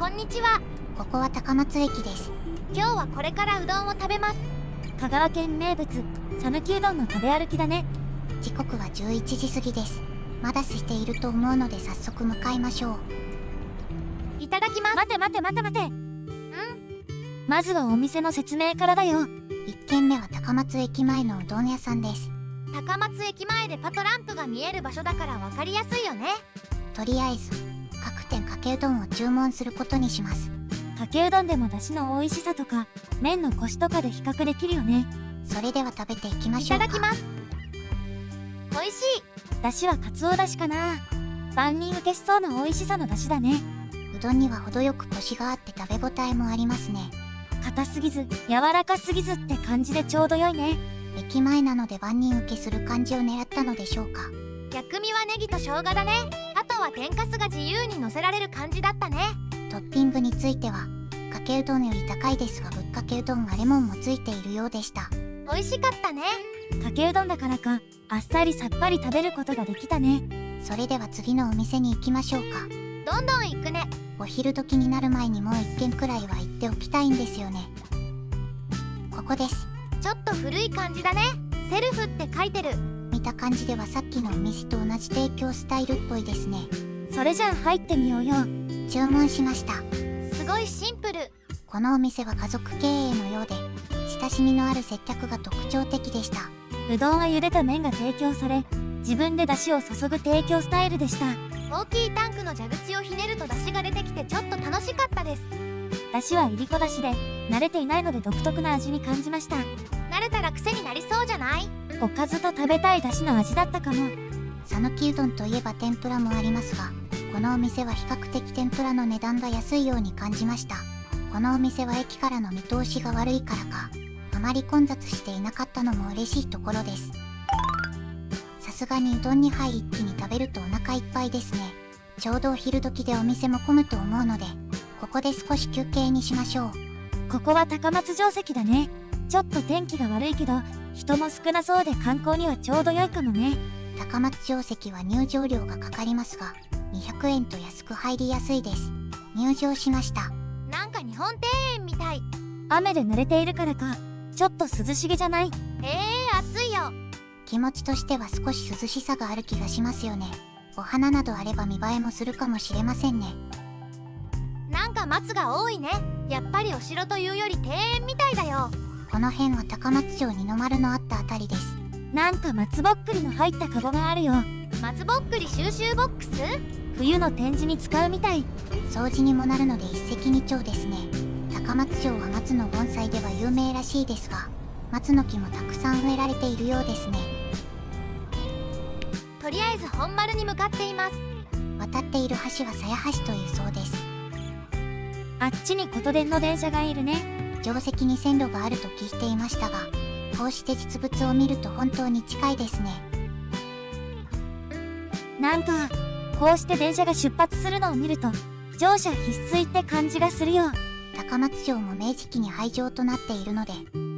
こんにちは。ここは高松駅です。今日はこれからうどんを食べます。香川県名物讃岐うどんの食べ歩きだね。時刻は11時過ぎです。まだ空いていると思うので早速向かいましょう。いただきます。待て。まずはお店の説明からだよ。1軒目は高松駅前のうどん屋さんです。高松駅前でパトランプが見える場所だから分かりやすいよね。とりあえず各店かけうどんを注文することにします。かけうどんでも出汁の美味しさとか麺のコシとかで比較できるよね。それでは食べていきまいしょうか。ただきます。美味しい。出汁はかつお出汁かな。万人受けしそうな美味しさの出汁だね。うどんには程よくコシがあって食べ応えもありますね。硬すぎず柔らかすぎずって感じでちょうど良いね。駅前なので万人受けする感じを狙ったのでしょうか。薬味はネギと生姜だね。あとは天かすが自由に乗せられる感じだったね。トッピングについてはかけうどんより高いですがぶっかけうどんはレモンもついているようでした。美味しかったね。かけうどんだからかあっさりさっぱり食べることができたね。それでは次のお店に行きましょうか。どんどん行くね。お昼時になる前にもう1軒くらいは行っておきたいんですよね。ここです。ちょっと古い感じだね。セルフって書いてる。見た感じではさっきのお店と同じ提供スタイルっぽいですね。それじゃあ入ってみようよ。注文しました。すごいシンプル。このお店は家族経営のようで親しみのある接客が特徴的でした。うどんは茹でた麺が提供され自分で出汁を注ぐ提供スタイルでした。大きいタンクの蛇口をひねると出汁が出てきてちょっと楽しかったです。出汁はいりこ出汁で慣れていないので独特な味に感じました。慣れたら癖になりそうじゃない？おかずと食べたい出汁の味だったかも。讃岐うどんといえば天ぷらもありますがこのお店は比較的天ぷらの値段が安いように感じました。このお店は駅からの見通しが悪いからかあまり混雑していなかったのも嬉しいところです。さすがにうどん2杯一気に食べるとお腹いっぱいですね。ちょうどお昼時でお店も混むと思うのでここで少し休憩にしましょう。ここは高松城跡だね。ちょっと天気が悪いけど人も少なそうで観光にはちょうど良いかもね。高松城跡は入場料がかかりますが200円と安く入りやすいです。入場しました。なんか日本庭園みたい。雨で濡れているからかちょっと涼しげじゃない？暑いよ。気持ちとしては少し涼しさがある気がしますよね。お花などあれば見栄えもするかもしれませんね。なんか松が多いね。やっぱりお城というより庭園みたいだよ。この辺は高松城二の丸のあったあたりです。なんか松ぼっくりの入ったカゴがあるよ。松ぼっくり収集ボックス？冬の展示に使うみたい。掃除にもなるので一石二鳥ですね。高松城は松の盆栽では有名らしいですが松の木もたくさん植えられているようですね。とりあえず本丸に向かっています。渡っている橋は鞘橋というそうです。あっちに琴電の電車がいるね。定石に線路があると聞いていましたがこうして実物を見ると本当に近いですね。なんかこうして電車が出発するのを見ると乗車必須って感じがするよ。高松城も明治期に廃城となっているので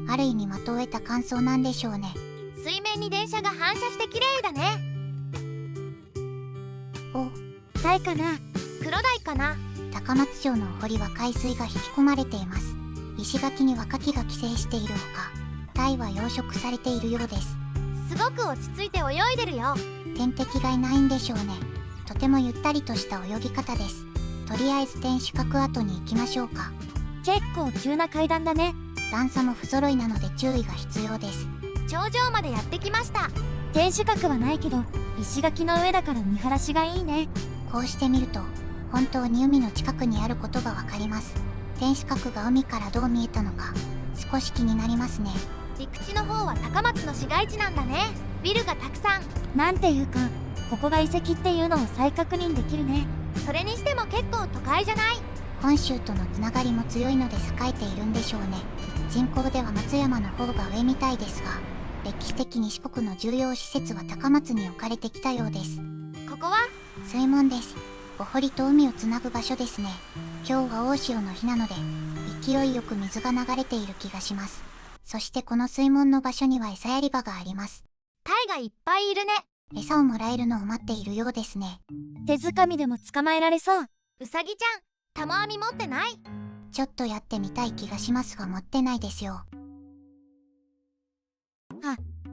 ある意味的を得た感想なんでしょうね。水面に電車が反射して綺麗だね。お、台かな？黒鯛かな？高松城のお堀は海水が引き込まれています。石垣には牡蠣が寄生しているほか鯛は養殖されているようです。すごく落ち着いて泳いでるよ。天敵がいないんでしょうね。とてもゆったりとした泳ぎ方です。とりあえず天守閣跡に行きましょうか。結構急な階段だね。段差も不揃いなので注意が必要です。頂上までやってきました。天守閣はないけど石垣の上だから見晴らしがいいね。こうして見ると本当に海の近くにあることがわかります。天守閣が海からどう見えたのか少し気になりますね。陸地の方は高松の市街地なんだね。ビルがたくさん。なんていうかここが遺跡っていうのを再確認できるね。それにしても結構都会じゃない？本州とのつながりも強いので栄えているんでしょうね。人口では松山の方が上みたいですが歴史的に四国の重要施設は高松に置かれてきたようです。ここは水門です。お堀と海をつなぐ場所ですね。今日は大潮の日なので勢いよく水が流れている気がします。そしてこの水門の場所には餌やり場があります。タイがいっぱいいるね。餌をもらえるのを待っているようですね。手づかみでも捕まえられそう。うさぎちゃん、玉編み持ってない？ちょっとやってみたい気がしますが持ってないですよ。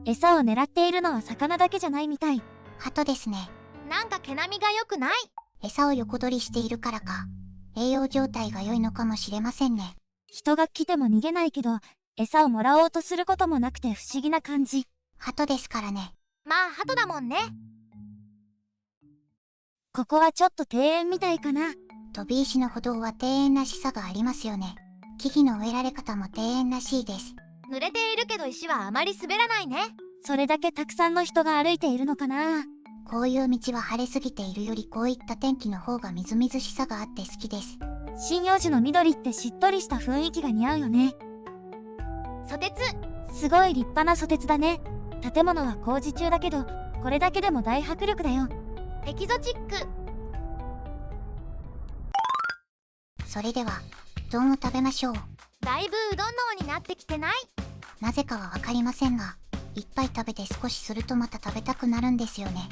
餌を狙っているのは魚だけじゃないみたい。鳩ですね。なんか毛並みが良くない？餌を横取りしているからか、栄養状態が良いのかもしれませんね。人が来ても逃げないけど、餌をもらおうとすることもなくて不思議な感じ。鳩ですからね。まあ鳩だもんね。ここはちょっと庭園みたいかな。飛び石の歩道は庭園らしさがありますよね。木々の植えられ方も庭園らしいです。濡れているけど石はあまり滑らないね。それだけたくさんの人が歩いているのかな。こういう道は晴れすぎているよりこういった天気の方がみずみずしさがあって好きです。針葉樹の緑ってしっとりした雰囲気が似合うよね。ソテツ。すごい立派なソテツだね。建物は工事中だけど、これだけでも大迫力だよ。エキゾチック。それでは、うどんを食べましょう。だいぶうどん脳になってきてない？なぜかはわかりませんが、いっぱい食べて少しするとまた食べたくなるんですよね。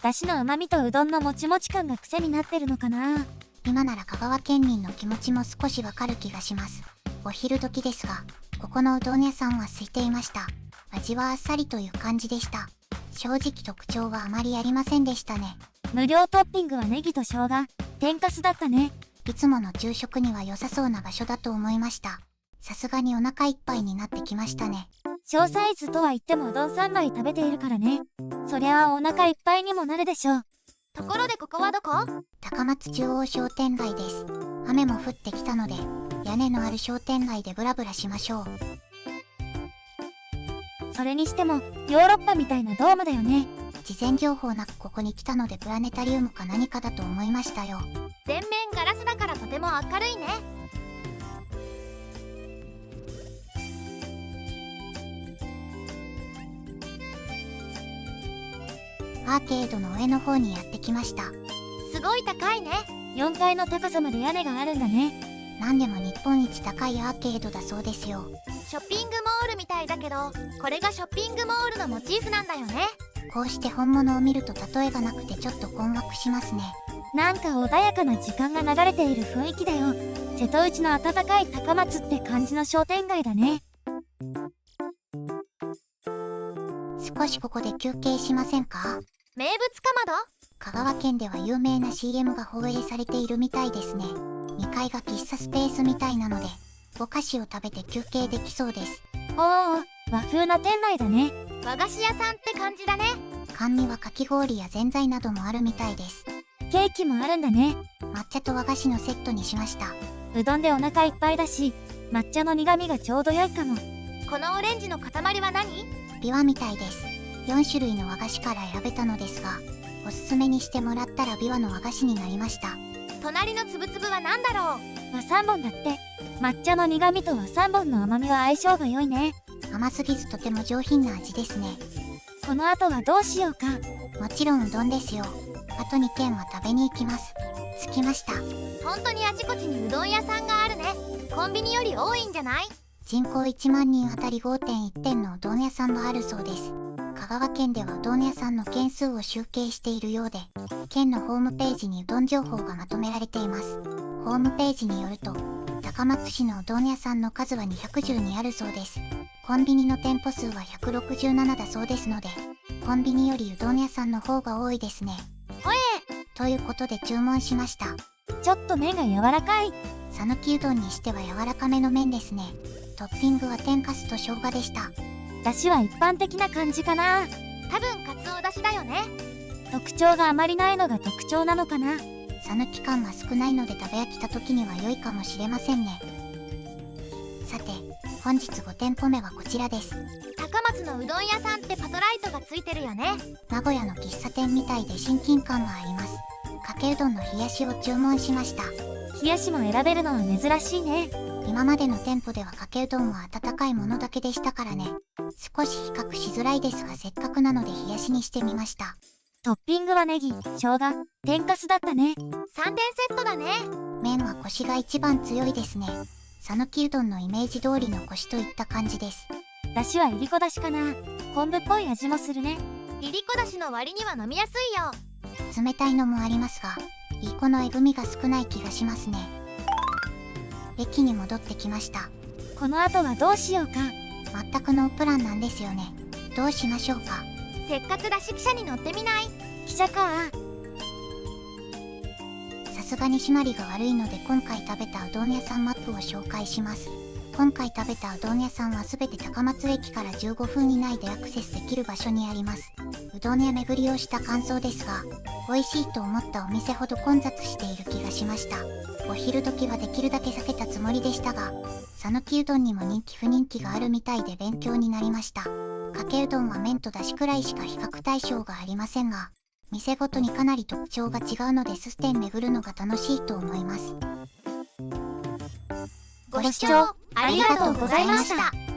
だしの旨味とうどんのもちもち感が癖になってるのかな。今なら香川県民の気持ちも少しわかる気がします。お昼時ですが、ここのうどん屋さんは空いていました。味はあっさりという感じでした。正直特徴はあまりありませんでしたね。無料トッピングはネギと生姜、天かすだったね。いつもの昼食には良さそうな場所だと思いました。さすがにお腹いっぱいになってきましたね。小サイズとは言ってもうどん3杯食べているからね。そりゃあお腹いっぱいにもなるでしょう。ところでここはどこ？高松中央商店街です。雨も降ってきたので、屋根のある商店街でブラブラしましょう。それにしてもヨーロッパみたいなドームだよね。事前情報なくここに来たのでプラネタリウムか何かだと思いましたよ。全面ガラスだからとても明るいね。アーケードの上の方にやってきました。すごい高いね。4階の高さまで屋根があるんだね。なんでも日本一高いアーケードだそうですよ。ショッピングモールみたいだけど、これがショッピングモールのモチーフなんだよね。こうして本物を見ると例えがなくてちょっと困惑しますね。なんか穏やかな時間が流れている雰囲気だよ。瀬戸内の暖かい高松って感じの商店街だね。少しここで休憩しませんか？名物かまど？香川県では有名な CM が放映されているみたいですね。2階が喫茶スペースみたいなので、お菓子を食べて休憩できそうです。おー、和風な店内だね。和菓子屋さんって感じだね。甘味はかき氷やぜんざいなどもあるみたいです。ケーキもあるんだね。抹茶と和菓子のセットにしました。うどんでお腹いっぱいだし、抹茶の苦味がちょうど良いかも。このオレンジの塊は何？ビワみたいです。4種類の和菓子から選べたのですが、おすすめにしてもらったらビワの和菓子になりました。隣のつぶつぶは何だろう？和三本だって。抹茶の苦味と和三本の甘みは相性が良いね。甘すぎずとても上品な味ですね。この後はどうしようか。もちろんうどんですよ。あと2軒は食べに行きます。着きました。本当にあちこちにうどん屋さんがあるね。コンビニより多いんじゃない？人口1万人あたり 5.1 店のうどん屋さんがあるそうです。香川県ではうどん屋さんの件数を集計しているようで、県のホームページにうどん情報がまとめられています。ホームページによると、高松市のうどん屋さんの数は212あるそうです。コンビニの店舗数は167だそうですので、コンビニよりうどん屋さんの方が多いですね。ほえということで注文しました。ちょっと麺が柔らかい。讃岐うどんにしては柔らかめの麺ですね。トッピングは天かすと生姜でした。だしは一般的な感じかな。多分かつおだしだよね。特徴があまりないのが特徴なのかな。讃岐感が少ないので食べ飽きた時には良いかもしれませんね。さて、本日5店舗目はこちらです。高松のうどん屋さんってパトライトがついてるよね。名古屋の喫茶店みたいで親近感があります。かけうどんの冷やしを注文しました。冷やしも選べるのは珍しいね。今までの店舗ではかけうどんは温かいものだけでしたからね。少し比較しづらいですがせっかくなので冷やしにしてみました。トッピングはネギ、生姜、天かすだったね。3点セットだね。麺はコシが一番強いですね。讃岐うどんのイメージ通りのコシといった感じです。だしはいりこだしかな。昆布っぽい味もするね。いりこだしの割には飲みやすいよ。冷たいのもありますが、いりこのえぐみが少ない気がしますね。駅に戻ってきました。この後はどうしようか。全くノープランなんですよね。どうしましょうか。せっかくだし汽車に乗ってみない？汽車か。さすがに締まりが悪いので今回食べたうどん屋さんマップを紹介します。今回食べたうどん屋さんはすべて高松駅から15分以内でアクセスできる場所にあります。うどん屋巡りをした感想ですが、美味しいと思ったお店ほど混雑している気がしました。お昼時はできるだけ避けたつもりでしたが、讃岐うどんにも人気不人気があるみたいで勉強になりました。かけうどんは麺とだしくらいしか比較対象がありませんが、店ごとにかなり特徴が違うので数店巡るのが楽しいと思います。ご視聴ありがとうございました。